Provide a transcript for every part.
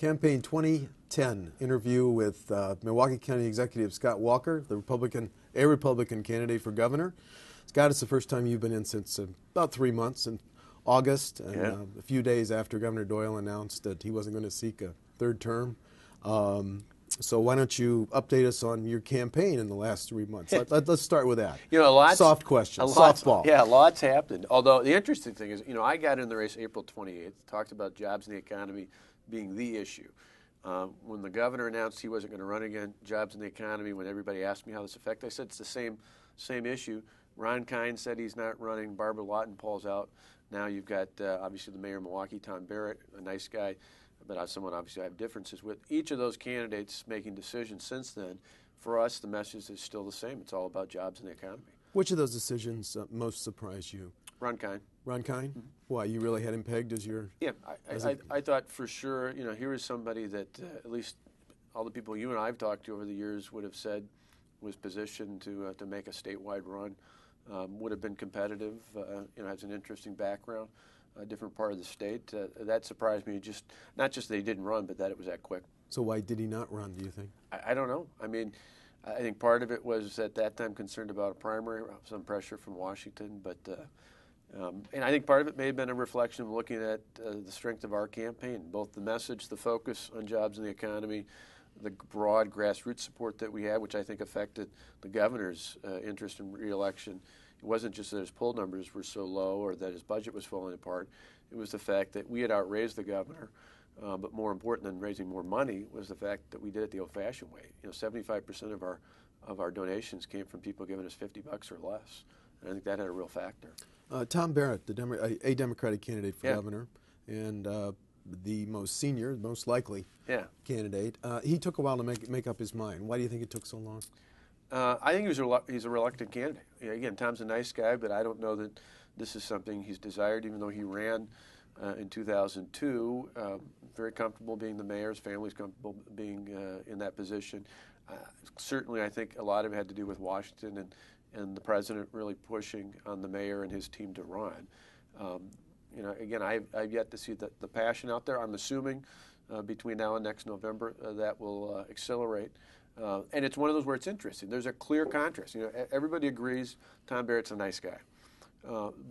Campaign 2010 interview with Milwaukee County Executive Scott Walker, a Republican candidate for governor. Scott, it's the first time you've been in since about 3 months in August, and a few days after Governor Doyle announced that he wasn't going to seek a third term. So why don't you update us on your campaign in the last 3 months? Let's start with that. Soft question, softball. Yeah, lots happened. Although the interesting thing is, I got in the race April 28th, talked about jobs and the economy being the issue. When the governor announced he wasn't going to run again, jobs and the economy, when everybody asked me how this affected, I said it's the same issue. Ron Kine said he's not running. Barbara Lawton pulls out. Now you've got, obviously, the mayor of Milwaukee, Tom Barrett, a nice guy, but someone obviously I have differences with. Each of those candidates making decisions since then, for us, the message is still the same. It's all about jobs and the economy. Which of those decisions most surprised you? Ron Kine. Ron Kine? Mm-hmm. Why, you really had him pegged as your... Yeah, I thought for sure, here is somebody that at least all the people you and I have talked to over the years would have said was positioned to make a statewide run, would have been competitive, has an interesting background, a different part of the state. That surprised me, not just that he didn't run, but that it was that quick. So why did he not run, do you think? I don't know. I mean, I think part of it was at that time concerned about a primary, some pressure from Washington, but and I think part of it may have been a reflection of looking at the strength of our campaign, both the message, the focus on jobs and the economy, the broad grassroots support that we had, which I think affected the governor's interest in re-election. It wasn't just that his poll numbers were so low or that his budget was falling apart. It was the fact that we had outraised the governor, but more important than raising more money was the fact that we did it the old-fashioned way. 75% of our donations came from people giving us $50 or less. And I think that had a real factor. Tom Barrett, a Democratic candidate for governor, and the most senior, most likely candidate, he took a while to make up his mind. Why do you think it took so long? I think he's a reluctant candidate. Again, Tom's a nice guy, but I don't know that this is something he's desired, even though he ran in 2002. Very comfortable being the mayor. His family's comfortable being in that position. Certainly, I think a lot of it had to do with Washington and the president really pushing on the mayor and his team to run. Again, I've yet to see the passion out there. I'm assuming between now and next November that will accelerate. And it's one of those where it's interesting. There's a clear contrast. Everybody agrees Tom Barrett's a nice guy.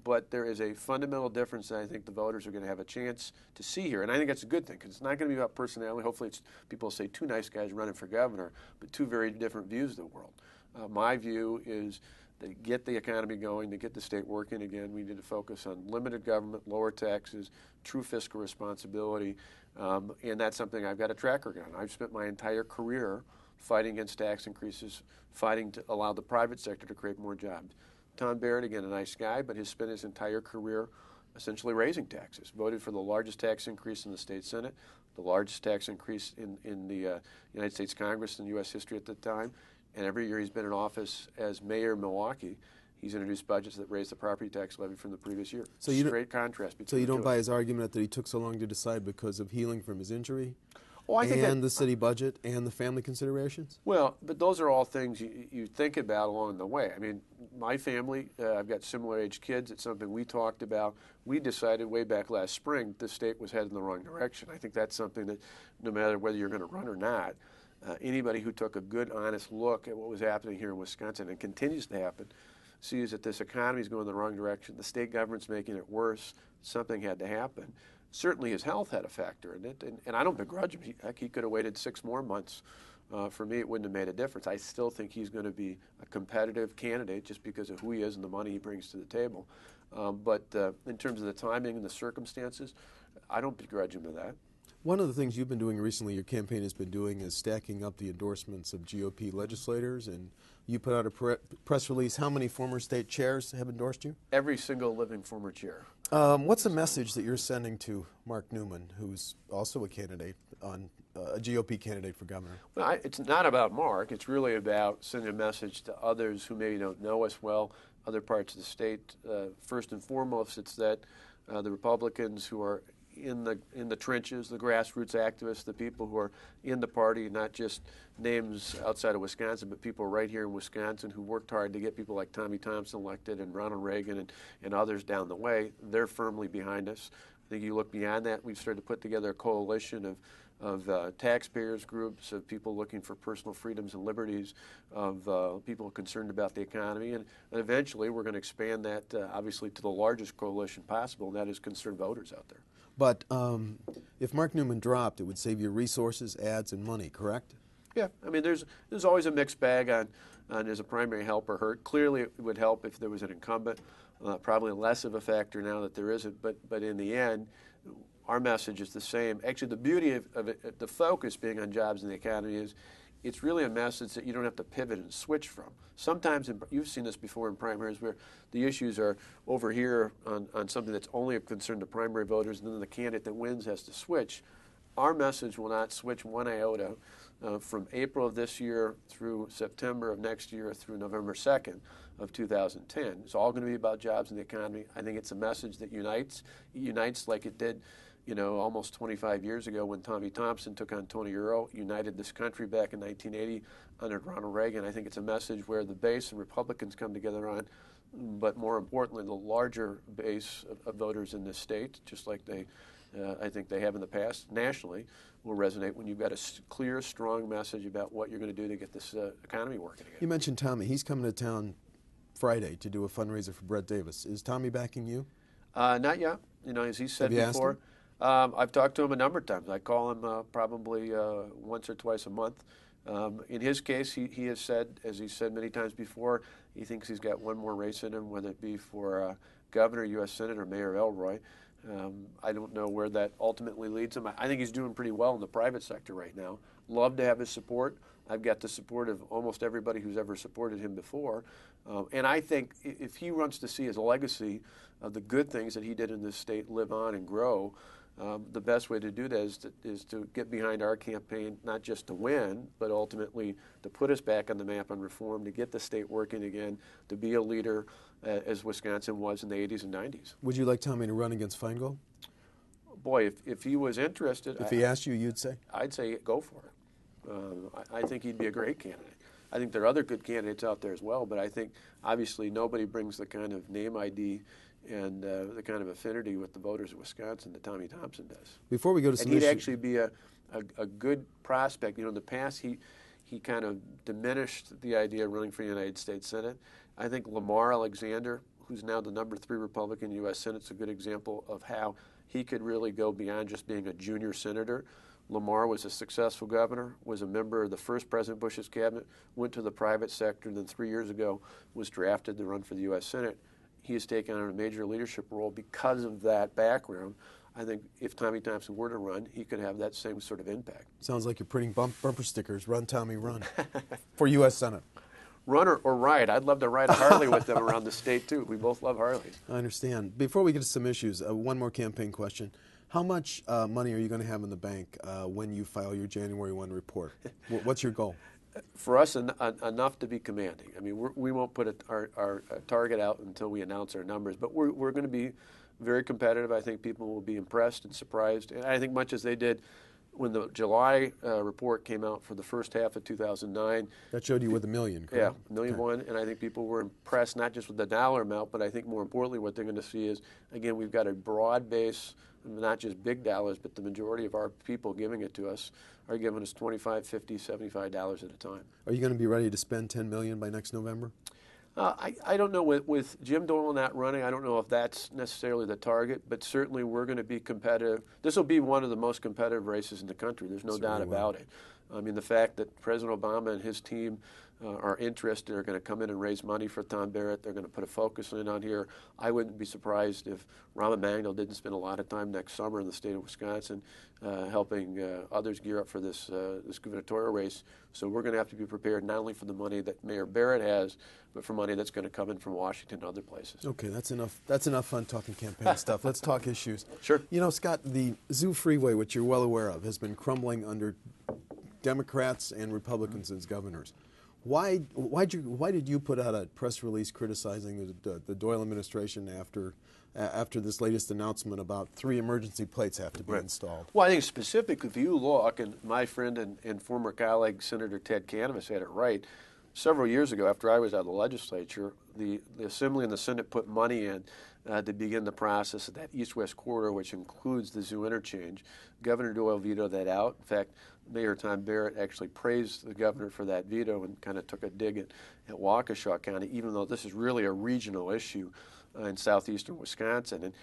But there is a fundamental difference that I think the voters are going to have a chance to see here. And I think that's a good thing because it's not going to be about personality. Hopefully people say two nice guys running for governor, but two very different views of the world. My view is to get the economy going, to get the state working again, we need to focus on limited government, lower taxes, true fiscal responsibility, and that's something I've got a track record on. I've spent my entire career fighting against tax increases, fighting to allow the private sector to create more jobs. Tom Barrett, again, a nice guy, but has spent his entire career essentially raising taxes, voted for the largest tax increase in the state Senate, the largest tax increase in the United States Congress in U.S. history at the time, and every year he's been in office as mayor of Milwaukee, he's introduced budgets that raise the property tax levy from the previous year. So straight contrast between So you don't buy his argument that he took so long to decide because of healing from his injury? I think and the city budget and the family considerations? Well, but those are all things you think about along the way. I mean, my family, I've got similar-age kids. It's something we talked about. We decided way back last spring the state was headed in the wrong direction. I think that's something that no matter whether you're going to run or not, anybody who took a good, honest look at what was happening here in Wisconsin and continues to happen sees that this economy is going in the wrong direction. The state government's making it worse. Something had to happen. Certainly his health had a factor in it, and I don't begrudge him. He could have waited 6 more months. For me, it wouldn't have made a difference. I still think he's going to be a competitive candidate just because of who he is and the money he brings to the table. But in terms of the timing and the circumstances, I don't begrudge him of that. One of the things you've been doing recently, your campaign has been doing, is stacking up the endorsements of GOP legislators, and you put out a press release. How many former state chairs have endorsed you? Every single living former chair. What's the message that you're sending to Mark Newman, who's also a candidate, a GOP candidate for governor? Well, it's not about Mark. It's really about sending a message to others who maybe don't know us well, other parts of the state. First and foremost, it's that the Republicans who are in the trenches, the grassroots activists, the people who are in the party, not just names outside of Wisconsin, but people right here in Wisconsin who worked hard to get people like Tommy Thompson elected and Ronald Reagan and others down the way. They're firmly behind us. think you look beyond that. We've started to put together a coalition of taxpayers groups, of people looking for personal freedoms and liberties, of people concerned about the economy, and eventually we're going to expand that obviously to the largest coalition possible, and that is concerned voters out there. But if Mark Newman dropped, it would save you resources, ads, and money, correct? Yeah, I mean, there's always a mixed bag on is a primary help or hurt. Clearly, it would help if there was an incumbent. Probably less of a factor now that there isn't. But in the end, our message is the same. Actually, the beauty of it, the focus being on jobs and the economy is it's really a message that you don't have to pivot and switch from. Sometimes, you've seen this before in primaries, where the issues are over here on something that's only of concern to primary voters, and then the candidate that wins has to switch. Our message will not switch one iota from April of this year through September of next year through November 2nd of 2010. It's all going to be about jobs and the economy. I think it's a message that unites. It unites like it did, almost 25 years ago when Tommy Thompson took on Tony Earl, united this country back in 1980 under Ronald Reagan. I think it's a message where the base and Republicans come together on, but more importantly, the larger base of voters in this state, just like I think they have in the past nationally, will resonate when you've got a clear, strong message about what you're going to do to get this economy working again. You mentioned Tommy. He's coming to town Friday to do a fundraiser for Brett Davis. Is Tommy backing you? Not yet. As he said before, I've talked to him a number of times. I call him probably once or twice a month. In his case, he has said, as he said many times before, he thinks he's got one more race in him, whether it be for governor, U.S. Senate, or Mayor Elroy. I don't know where that ultimately leads him. I think he's doing pretty well in the private sector right now. Love to have his support. I've got the support of almost everybody who's ever supported him before. And I think if he wants to see his legacy of the good things that he did in this state live on and grow, the best way to do that is to get behind our campaign, not just to win, but ultimately to put us back on the map on reform, to get the state working again, to be a leader as Wisconsin was in the 80s and 90s. Would you like Tommy to run against Feingold? Boy, if he was interested... If he asked you, you'd say? I'd say go for it. I think he'd be a great candidate. I think there are other good candidates out there as well, but I think obviously nobody brings the kind of name ID and the kind of affinity with the voters of Wisconsin that Tommy Thompson does. Before we go to some he'd actually be a good prospect. In the past he kind of diminished the idea of running for the United States Senate. I think Lamar Alexander, who's now the #3 Republican in the U.S. Senate, is a good example of how he could really go beyond just being a junior senator. Lamar was a successful governor, was a member of the first President Bush's cabinet, went to the private sector, and then 3 years ago was drafted to run for the U.S. Senate. He has taken on a major leadership role because of that background. I think if Tommy Thompson were to run, he could have that same sort of impact. Sounds like you're printing bumper stickers. Run, Tommy, run. For U.S. Senate. Run or ride. I'd love to ride a Harley with them around the state, too. We both love Harleys. I understand. Before we get to some issues, one more campaign question. How much money are you going to have in the bank when you file your January 1 report? What's your goal? For us, enough to be commanding. I mean, we won't put our target out until we announce our numbers, but we're going to be very competitive. I think people will be impressed and surprised, and I think much as they did when the July report came out for the first half of 2009. That showed you with $1 million, correct? Yeah, $1 million one, and I think people were impressed not just with the dollar amount, but I think more importantly what they're going to see is, again, we've got a broad base, not just big dollars, but the majority of our people giving it to us are giving us $25, $50, $75 at a time. Are you going to be ready to spend $10 million by next November? I don't know. With Jim Doyle not running, I don't know if that's necessarily the target, but certainly we're going to be competitive. This will be one of the most competitive races in the country. There's no doubt about it. I mean, the fact that President Obama and his team are interested, are going to come in and raise money for Tom Barrett. They're going to put a focus in on here. I wouldn't be surprised if Rahm Emanuel didn't spend a lot of time next summer in the state of Wisconsin helping others gear up for this gubernatorial race. So we're going to have to be prepared not only for the money that Mayor Barrett has, but for money that's going to come in from Washington and other places. Okay, that's enough. That's enough fun talking campaign stuff. Let's talk issues. Sure. You know, Scott, the Zoo Freeway, which you're well aware of, has been crumbling under Democrats and Republicans as governors. Why did you put out a press release criticizing the Doyle administration after this latest announcement about 3 emergency plates have to be installed? Well, I think specifically, if you look, and my friend and former colleague Senator Ted Canvass had it right, several years ago, after I was out of the legislature, the Assembly and the Senate put money in to begin the process of that east-west corridor, which includes the zoo interchange. Governor Doyle vetoed that out. In fact, Mayor Tom Barrett actually praised the governor for that veto and kind of took a dig at Waukesha County, even though this is really a regional issue in southeastern Wisconsin. And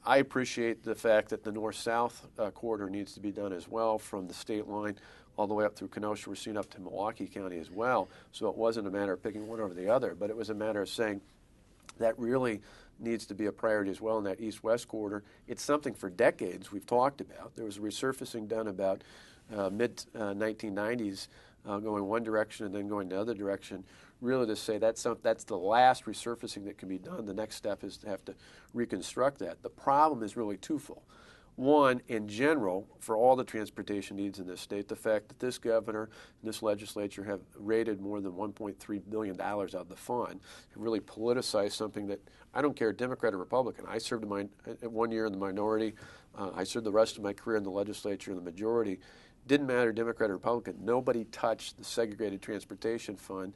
I appreciate the fact that the north-south corridor needs to be done as well, from the state line all the way up through Kenosha, Racine, up to Milwaukee County as well. So it wasn't a matter of picking one over the other, but it was a matter of saying that really needs to be a priority as well in that east-west corridor. It's something for decades we've talked about. There was a resurfacing done about mid-1990s, going one direction and then going the other direction, really to say that's the last resurfacing that can be done. The next step is to have to reconstruct that. The problem is really twofold. One, in general, for all the transportation needs in this state, the fact that this governor and this legislature have raided more than $1.3 billion out of the fund, have really politicized something that, I don't care, Democrat or Republican. I served 1 year in the minority. I served the rest of my career in the legislature in the majority. Didn't matter Democrat or Republican. Nobody touched the segregated transportation fund.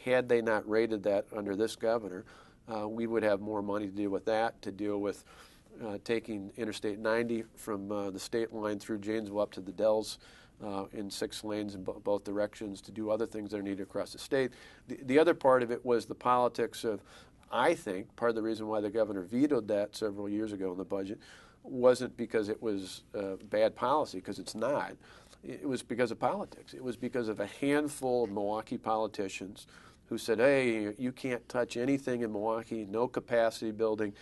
Had they not raided that under this governor, we would have more money to deal with that, to deal with taking Interstate 90 from the state line through Janesville up to the Dells in 6 lanes in both directions, to do other things that are needed across the state. The other part of it was the politics of, I think, part of the reason why the governor vetoed that several years ago in the budget wasn't because it was bad policy, because it's not. It was because of politics. It was because of a handful of Milwaukee politicians who said, hey, you can't touch anything in Milwaukee, no capacity building.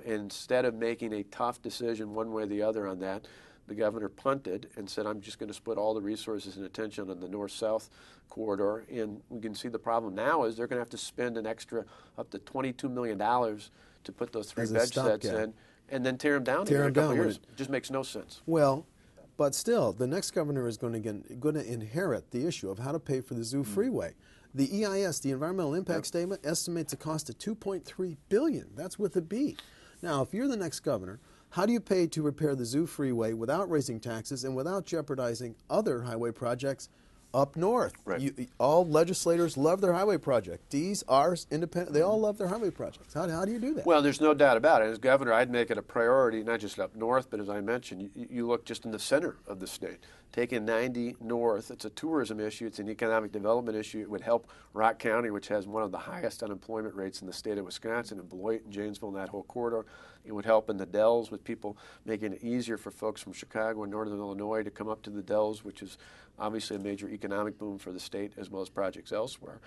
Instead of making a tough decision one way or the other on that, the governor punted and said, I'm just going to split all the resources and attention on the north-south corridor. And we can see the problem now is they're going to have to spend an extra up to $22 million to put those 3 bed sets in and then tear them down in a couple of years. It just makes no sense. Well, but still, the next governor is going to inherit the issue of how to pay for the zoo freeway. The EIS, the Environmental Impact Statement, estimates a cost of $2.3 billion. That's with a B. Now, if you're the next governor, how do you pay to repair the zoo freeway without raising taxes and without jeopardizing other highway projects up north? Right. All legislators love their highway project. D's, R's, independent, they all love their highway projects. How do you do that? Well, there's no doubt about it. As governor, I'd make it a priority, not just up north, but as I mentioned, you look just in the center of the state. Taking 90 north, it's a tourism issue, it's an economic development issue. It would help Rock County, which has one of the highest unemployment rates in the state of Wisconsin, and Beloit and Janesville and that whole corridor. It would help in the Dells with people, making it easier for folks from Chicago and northern Illinois to come up to the Dells, which is obviously a major economic boom for the state as well as projects elsewhere.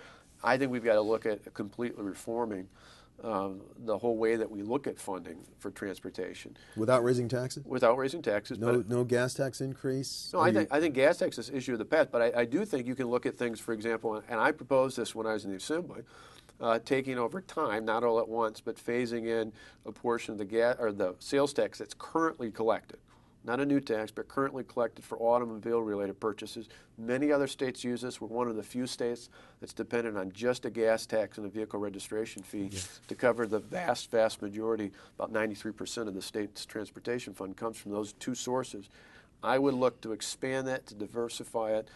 I think we've got to look at completely reforming the whole way that we look at funding for transportation. Without raising taxes? Without raising taxes. No gas tax increase? No, I think gas tax is an issue of the past, but I do think you can look at things, for example, and I proposed this when I was in the Assembly, taking over time, not all at once, but phasing in a portion of the gas or the sales tax that's currently collected. Not a new tax, but currently collected for automobile-related purchases. Many other states use this. We're one of the few states that's dependent on just a gas tax and a vehicle registration fee to cover the vast, vast majority. About 93% of the state's transportation fund comes from those 2 sources. I would look to expand that, to diversify it,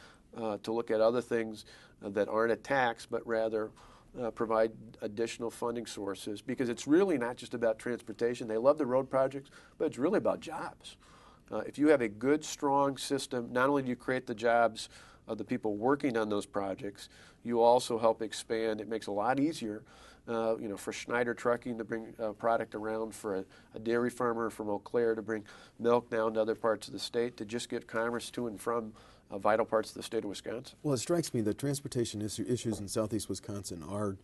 to look at other things that aren't a tax, but rather provide additional funding sources, because it's really not just about transportation. They love the road projects, but it's really about jobs. If you have a good, strong system, not only do you create the jobs of the people working on those projects, you also help expand. It makes it a lot easier, for Schneider Trucking to bring product around, for a dairy farmer from Eau Claire to bring milk down to other parts of the state, to just get commerce to and from vital parts of the state of Wisconsin. Well, it strikes me that transportation issues in southeast Wisconsin are,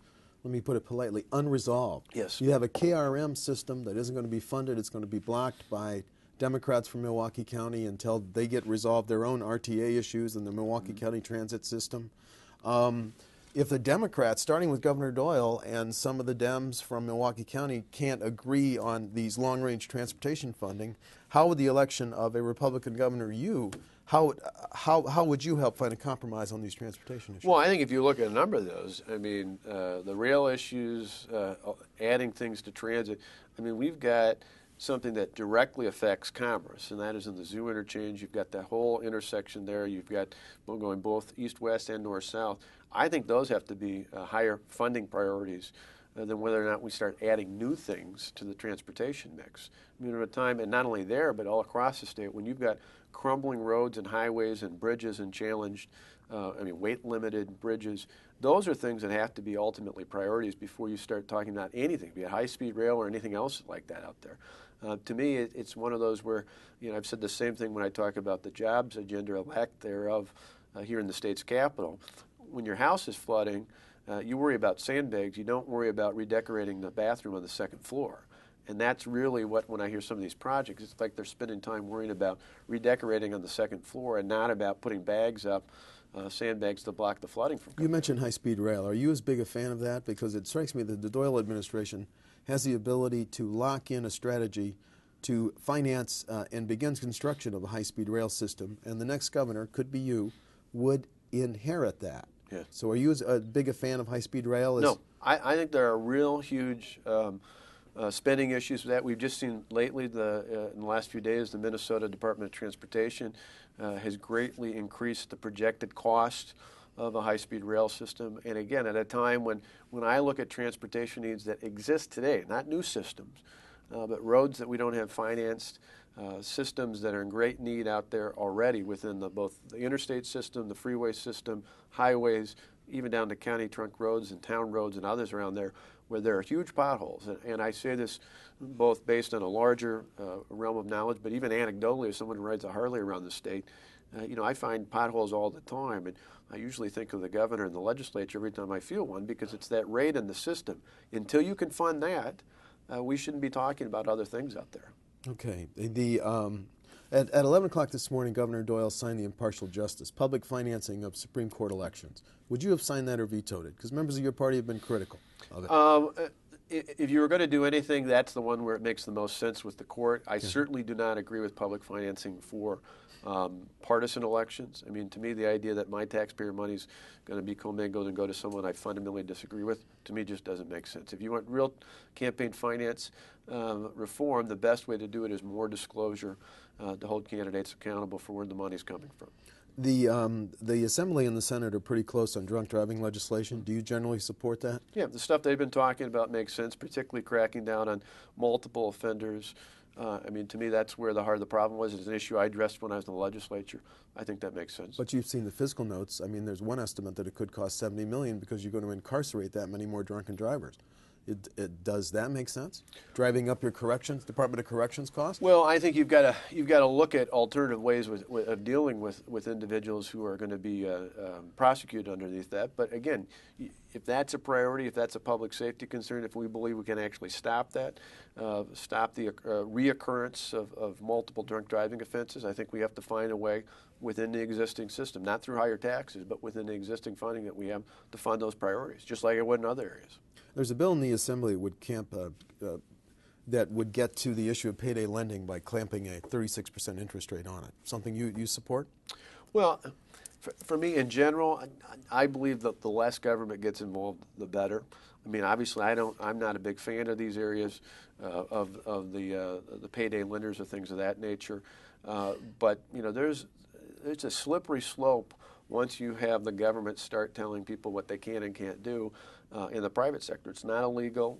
let me put it politely, unresolved. Yes. You have a KRM system that isn't going to be funded. It's going to be blocked by Democrats from Milwaukee County until they get resolved their own RTA issues in the Milwaukee County transit system. If the Democrats, starting with Governor Doyle and some of the Dems from Milwaukee County, can't agree on these long-range transportation funding, how would the election of a Republican governor, how would you help find a compromise on these transportation issues? Well, I think if you look at a number of those, I mean, the rail issues, adding things to transit, I mean, we've got something that directly affects commerce, and that is in the zoo interchange. You've got that whole intersection there. You've got going both east-west and north-south. I think those have to be higher funding priorities than whether or not we start adding new things to the transportation mix. I mean, at a time, and not only there, but all across the state, when you've got crumbling roads and highways and bridges and challenged, weight-limited bridges, those are things that have to be ultimately priorities before you start talking about anything, be it high-speed rail or anything else like that out there. To me, it's one of those where, I've said the same thing when I talk about the jobs agenda or lack thereof here in the state's capital. When your house is flooding, you worry about sandbags. You don't worry about redecorating the bathroom on the second floor. And that's really when I hear some of these projects, it's like they're spending time worrying about redecorating on the second floor and not about putting bags up, sandbags to block the flooding from coming. You mentioned high-speed rail. Are you as big a fan of that? Because it strikes me that the Doyle administration has the ability to lock in a strategy to finance and begin construction of a high-speed rail system, and the next governor, could be you, would inherit that. Yeah. So are you as big a fan of high-speed rail? No. I think there are real huge spending issues with that. We've just seen lately, in the last few days, the Minnesota Department of Transportation has greatly increased the projected cost of a high-speed rail system. And again, at a time when I look at transportation needs that exist today, not new systems, but roads that we don't have financed, systems that are in great need out there already within both the interstate system, the freeway system, highways, even down to county trunk roads and town roads and others around there, where there are huge potholes. And I say this both based on a larger realm of knowledge, but even anecdotally as someone who rides a Harley around the state. I find potholes all the time, and I usually think of the governor and the legislature every time I feel one, because it's that rate in the system. Until you can fund that, we shouldn't be talking about other things out there. Okay. At 11 o'clock this morning, Governor Doyle signed the Impartial Justice, public financing of Supreme Court elections. Would you have signed that or vetoed it? Because members of your party have been critical of it. If you were going to do anything, that's the one where it makes the most sense with the court. I certainly do not agree with public financing for partisan elections. I mean, to me, the idea that my taxpayer money is going to be commingled and go to someone I fundamentally disagree with, to me, just doesn't make sense. If you want real campaign finance reform, the best way to do it is more disclosure to hold candidates accountable for where the money's coming from. The Assembly and the Senate are pretty close on drunk driving legislation. Do you generally support that? Yeah, the stuff they've been talking about makes sense, particularly cracking down on multiple offenders. To me, that's where the heart of the problem was. It's an issue I addressed when I was in the legislature. I think that makes sense. But you've seen the fiscal notes. I mean, there's one estimate that it could cost $70 million because you're going to incarcerate that many more drunken drivers. Does that make sense? Driving up your Department of Corrections costs? Well, I think you've got to look at alternative ways of dealing with individuals who are going to be prosecuted underneath that. But again, if that's a priority, if that's a public safety concern, if we believe we can actually stop that, stop the reoccurrence of multiple drunk driving offenses, I think we have to find a way within the existing system, not through higher taxes, but within the existing funding that we have to fund those priorities, just like it would in other areas. There's a bill in the Assembly that would get to the issue of payday lending by clamping a 36% interest rate on it. Something you support? Well, for me in general, I believe that the less government gets involved, the better. I mean, obviously, I'm not a big fan of these areas of the payday lenders or things of that nature. But there's a slippery slope once you have the government start telling people what they can and can't do in the private sector. It's not illegal,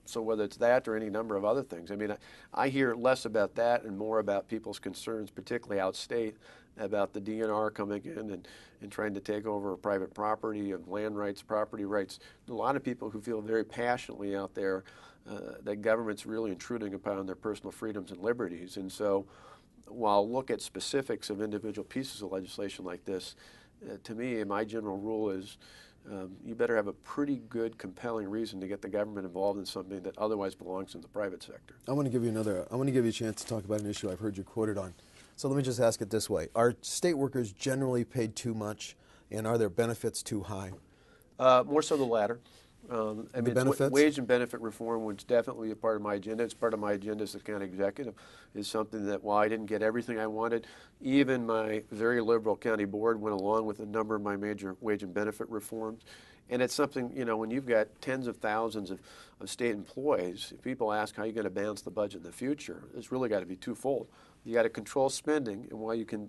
so whether it's that or any number of other things. I mean, I hear less about that and more about people's concerns, particularly outstate, about the DNR coming in and trying to take over private property and land rights, property rights. A lot of people who feel very passionately out there that government's really intruding upon their personal freedoms and liberties. And so while I'll look at specifics of individual pieces of legislation like this, to me, my general rule is you better have a pretty good, compelling reason to get the government involved in something that otherwise belongs in the private sector. I want to give you a chance to talk about an issue I've heard you quoted on. So let me just ask it this way. Are state workers generally paid too much, and are their benefits too high? More so the latter. Wage and benefit reform was definitely a part of my agenda. It's part of my agenda as the county executive. Is something that while I didn't get everything I wanted, even my very liberal county board went along with a number of my major wage and benefit reforms. And it's something, you know, when you've got tens of thousands of state employees, if people ask how you're going to balance the budget in the future, it's really got to be twofold. You got to control spending, and while you can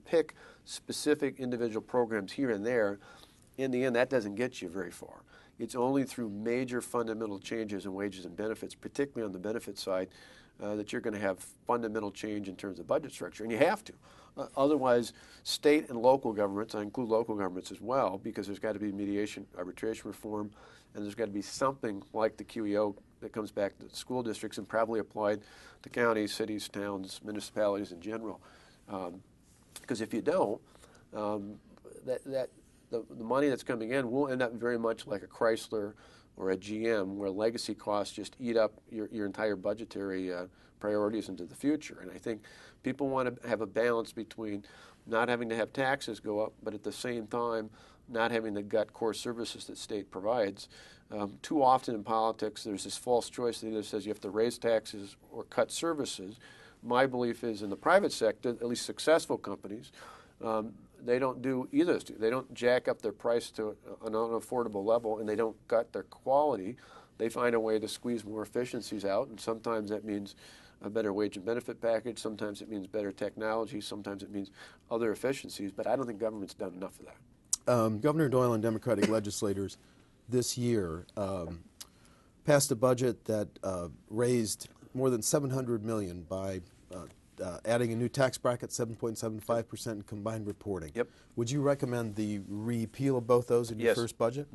pick specific individual programs here and there, in the end, that doesn't get you very far. It's only through major fundamental changes in wages and benefits, particularly on the benefit side, that you're going to have fundamental change in terms of budget structure, and you have to. Otherwise, state and local governments, I include local governments as well, because there's got to be mediation, arbitration reform, and there's got to be something like the QEO that comes back to school districts and probably applied to counties, cities, towns, municipalities in general. Because if you don't, the money that's coming in will end up very much like a Chrysler or a GM, where legacy costs just eat up your entire budgetary priorities into the future. And I think people want to have a balance between not having to have taxes go up, but at the same time not having to gut core services that state provides. Too often in politics, there's this false choice that either says you have to raise taxes or cut services. My belief is in the private sector, at least successful companies, they don't do either of those two. They don't jack up their price to an unaffordable level, and they don't gut their quality. They find a way to squeeze more efficiencies out, and sometimes that means a better wage and benefit package. Sometimes it means better technology. Sometimes it means other efficiencies, but I don't think government's done enough of that. Governor Doyle and Democratic legislators this year passed a budget that raised more than $700 million by adding a new tax bracket, 7.75% in combined reporting. Yep. Would you recommend the repeal of both those in your first budget?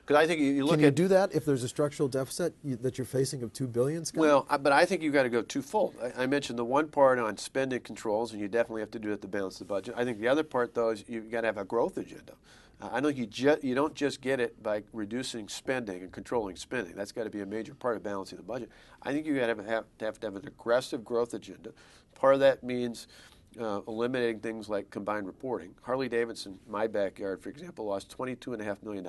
Because I think you look Can you do that if there's a structural deficit that you're facing of $2 billion, Scott? Well, but I think you've got to go twofold. I mentioned the one part on spending controls, and you definitely have to do it to balance the budget. I think the other part, though, is you've got to have a growth agenda. I know you don't just get it by reducing spending and controlling spending. That's got to be a major part of balancing the budget. I think you've got to have an aggressive growth agenda. Part of that means eliminating things like combined reporting. Harley-Davidson, my backyard, for example, lost $22.5 million.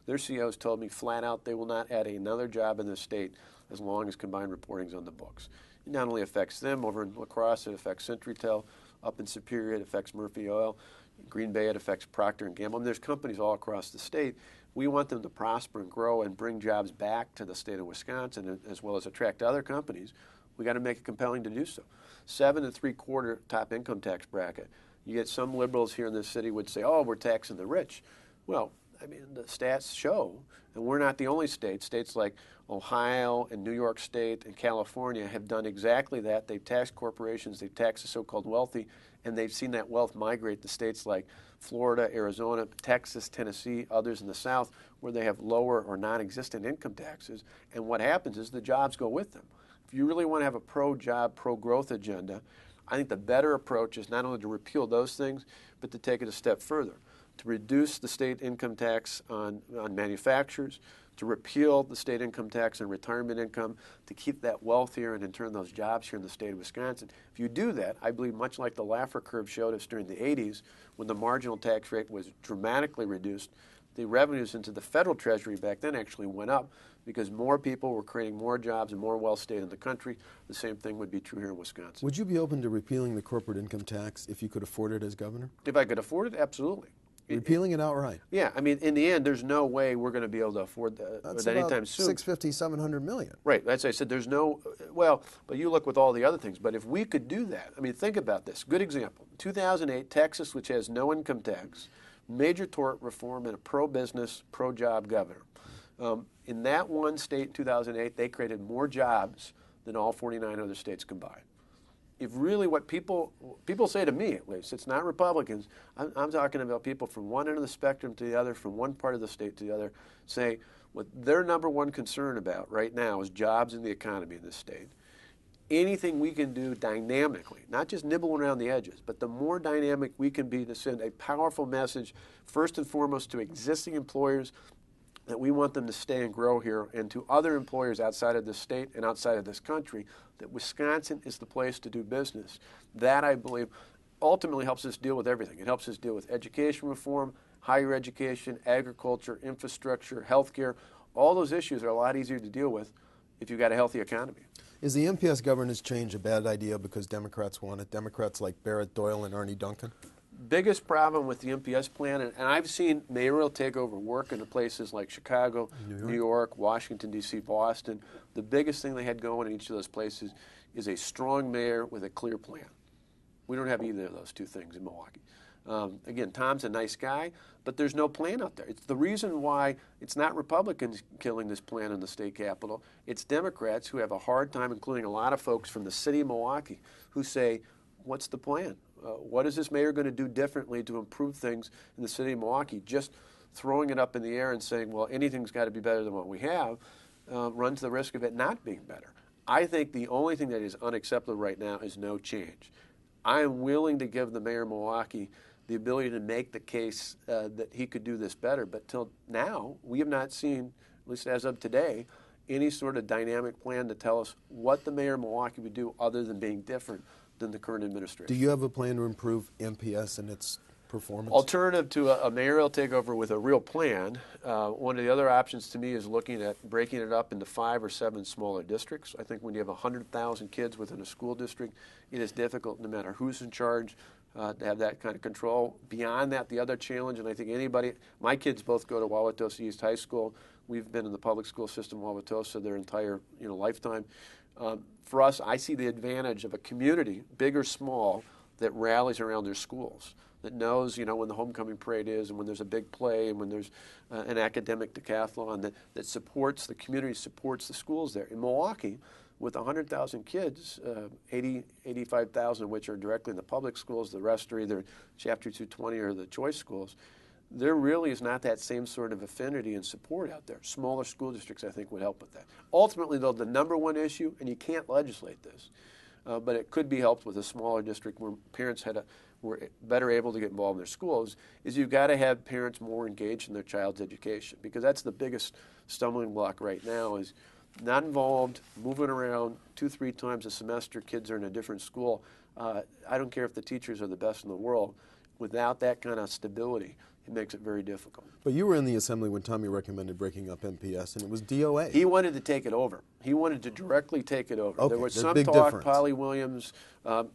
Their CEOs told me flat out they will not add another job in the state as long as combined reporting is on the books. It not only affects them over in La Crosse, it affects CenturyTel. Up in Superior, it affects Murphy Oil. In Green Bay, it affects Procter & Gamble. I mean, there's companies all across the state. We want them to prosper and grow and bring jobs back to the state of Wisconsin, as well as attract other companies. We got to make it compelling to do so. 7 3/4 top income tax bracket. You get some liberals here in this city would say, "Oh, we're taxing the rich." Well, I mean, the stats show, and we're not the only state. States like Ohio and New York State and California have done exactly that. They've taxed corporations, they've taxed the so-called wealthy, and they've seen that wealth migrate to states like Florida, Arizona, Texas, Tennessee, others in the South, where they have lower or non-existent income taxes. And what happens is the jobs go with them. If you really want to have a pro-job, pro-growth agenda, I think the better approach is not only to repeal those things, but to take it a step further, to reduce the state income tax on manufacturers, to repeal the state income tax on retirement income, to keep that wealth here and in turn those jobs here in the state of Wisconsin. If you do that, I believe much like the Laffer curve showed us during the 80s, when the marginal tax rate was dramatically reduced, the revenues into the federal treasury back then actually went up because more people were creating more jobs and more wealth stayed in the country. The same thing would be true here in Wisconsin. Would you be open to repealing the corporate income tax if you could afford it as governor? If I could afford it, absolutely. Repealing it outright? Yeah, I mean, in the end, there's no way we're going to be able to afford that anytime soon. That's about $650, $700 million. Right, as I said, there's no, well, but you look with all the other things. But if we could do that, I mean, think about this. Good example. 2008, Texas, which has no income tax, major tort reform, and a pro-business, pro-job governor. In that one state in 2008, they created more jobs than all 49 other states combined. If really what people say to me, at least, it's not Republicans, I'm talking about people from one end of the spectrum to the other, from one part of the state to the other, say what their number one concern about right now is jobs and the economy in this state. Anything we can do dynamically, not just nibble around the edges, but the more dynamic we can be to send a powerful message, first and foremost to existing employers, that we want them to stay and grow here, and to other employers outside of this state and outside of this country, that Wisconsin is the place to do business. That, I believe, ultimately helps us deal with everything. It helps us deal with education reform, higher education, agriculture, infrastructure, healthcare. All those issues are a lot easier to deal with if you've got a healthy economy. Is the MPS governance change a bad idea because Democrats want it? Democrats like Barrett Doyle and Arnie Duncan? biggest problem with the MPS plan, and I've seen mayoral takeover work in places like Chicago, New York, Washington, D.C., Boston. The biggest thing they had going in each of those places is a strong mayor with a clear plan. We don't have either of those two things in Milwaukee. Again, Tom's a nice guy, but there's no plan out there. It's the reason why it's not Republicans killing this plan in the state capitol. It's Democrats who have a hard time, including a lot of folks from the city of Milwaukee, who say, what's the plan? What is this mayor going to do differently to improve things in the city of Milwaukee? Just throwing it up in the air and saying, well, anything's got to be better than what we have, runs the risk of it not being better. I think the only thing that is unacceptable right now is no change. I am willing to give the mayor of Milwaukee the ability to make the case that he could do this better. But till now, we have not seen, at least as of today, any sort of dynamic plan to tell us what the mayor of Milwaukee would do other than being different than the current administration. Do you have a plan to improve MPS and its performance? Alternative to a mayoral takeover with a real plan, one of the other options to me is looking at breaking it up into 5 or 7 smaller districts. I think when you have 100,000 kids within a school district, it is difficult, no matter who's in charge, to have that kind of control. Beyond that, the other challenge, and I think my kids both go to Wauwatosa East High School. We've been in the public school system in Wauwatosa their entire lifetime. For us, I see the advantage of a community, big or small, that rallies around their schools, that knows, when the homecoming parade is and when there's a big play and when there's an academic decathlon, that supports the community, supports the schools there. In Milwaukee, with 100,000 kids, 85,000 of which are directly in the public schools, the rest are either Chapter 220 or the choice schools, there really is not that same sort of affinity and support out there. Smaller school districts, I think, would help with that. Ultimately, though, the number one issue, and you can't legislate this, but it could be helped with a smaller district where parents were better able to get involved in their schools, is you've got to have parents more engaged in their child's education, because that's the biggest stumbling block right now is not involved, moving around 2-3 times a semester, kids are in a different school. I don't care if the teachers are the best in the world. Without that kind of stability, it makes it very difficult. But you were in the assembly when Tommy recommended breaking up MPS, and it was DOA. He wanted to take it over. He wanted to directly take it over. Okay, there was there's some big talk, difference. Polly Williams,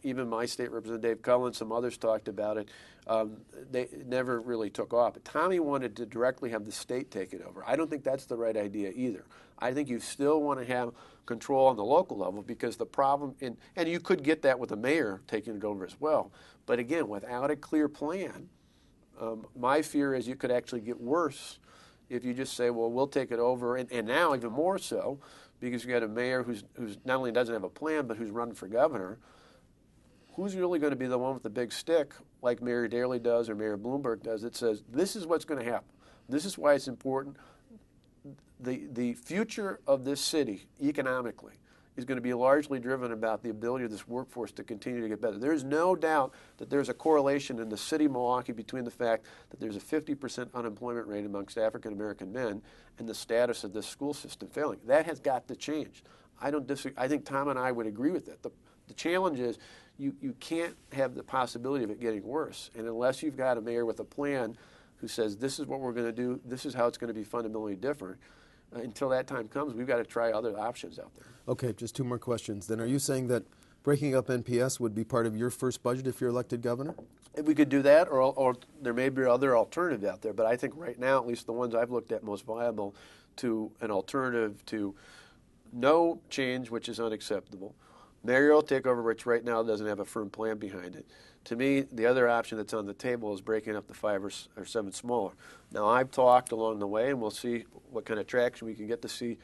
even my state representative Dave Cullen, some others talked about it. They never really took off. But Tommy wanted to directly have the state take it over. I don't think that's the right idea either. I think you still want to have control on the local level, because the problem, and you could get that with the mayor taking it over as well. But again, without a clear plan, my fear is you could actually get worse if you just say, well, we'll take it over, and now even more so, because you got a mayor who's not only doesn't have a plan, but who's running for governor. Who's really going to be the one with the big stick, like Mayor Daley does or Mayor Bloomberg does, that says, this is what's going to happen. This is why it's important. The future of this city, economically, is going to be largely driven about the ability of this workforce to continue to get better. There's no doubt that there's a correlation in the city of Milwaukee between the fact that there's a 50% unemployment rate amongst African-American men and the status of this school system failing. That has got to change. I don't disagree. I think Tom and I would agree with that. The challenge is you can't have the possibility of it getting worse. And unless you've got a mayor with a plan who says, this is what we're going to do, this is how it's going to be fundamentally different, until that time comes, we've got to try other options out there. Okay, just 2 more questions. Then are you saying that breaking up NPS would be part of your first budget if you're elected governor? If we could do that, or there may be other alternatives out there, but I think right now, at least the ones I've looked at most viable to an alternative to no change, which is unacceptable, mayoral takeover, which right now doesn't have a firm plan behind it. To me, the other option that's on the table is breaking up the 5 or 7 smaller. Now, I've talked along the way, and we'll see what kind of traction we can get to see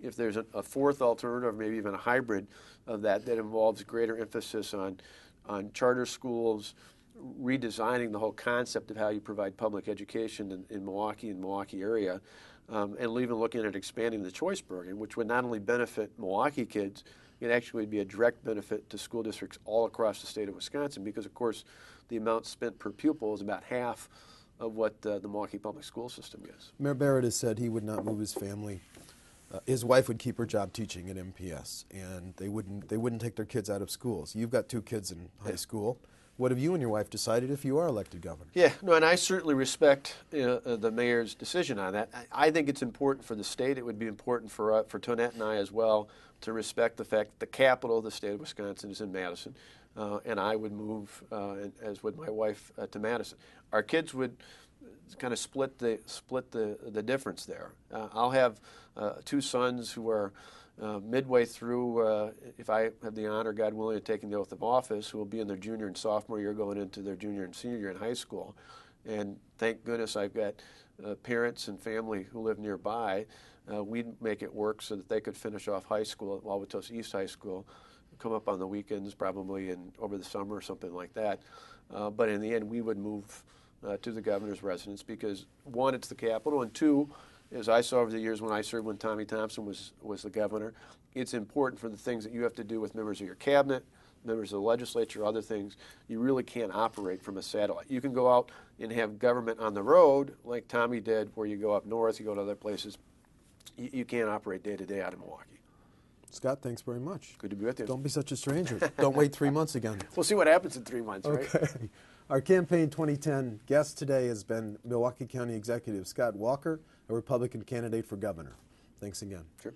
if there's a fourth alternative, or maybe even a hybrid of that involves greater emphasis on charter schools, redesigning the whole concept of how you provide public education in Milwaukee and Milwaukee area, and even looking at expanding the choice program, which would not only benefit Milwaukee kids, it actually would be a direct benefit to school districts all across the state of Wisconsin, because, of course, the amount spent per pupil is about half of what the Milwaukee public school system is. Mayor Barrett has said he would not move his family. His wife would keep her job teaching at MPS, and they wouldn't take their kids out of schools. You've got 2 kids in high school. what have you and your wife decided if you are elected governor? Yeah, no, and I certainly respect the mayor's decision on that. I think it's important for the state. It would be important for Tonette and I as well to respect the fact that the capital of the state of Wisconsin is in Madison, and I would move, as would my wife, to Madison. Our kids would kind of split the difference there. I'll have two sons who are midway through, if I have the honor, God willing, of taking the oath of office, who will be in their junior and sophomore year, going into their junior and senior year in high school. And thank goodness I've got parents and family who live nearby. We'd make it work so that they could finish off high school at Wauwatosa East High School, come up on the weekends, probably over the summer or something like that. But in the end, we would move to the governor's residence because, one, it's the capital, and two, as I saw over the years when I served when Tommy Thompson was the governor, it's important for the things that you have to do with members of your cabinet, members of the legislature, other things. You really can't operate from a satellite. You can go out and have government on the road like Tommy did, where you go up north, you go to other places. You can't operate day to day out of Milwaukee. Scott, thanks very much. Good to be with you. Don't be such a stranger. Don't wait 3 months again. We'll see what happens in 3 months, right? Okay. Our Campaign 2010 guest today has been Milwaukee County Executive Scott Walker, a Republican candidate for governor. Thanks again. Sure.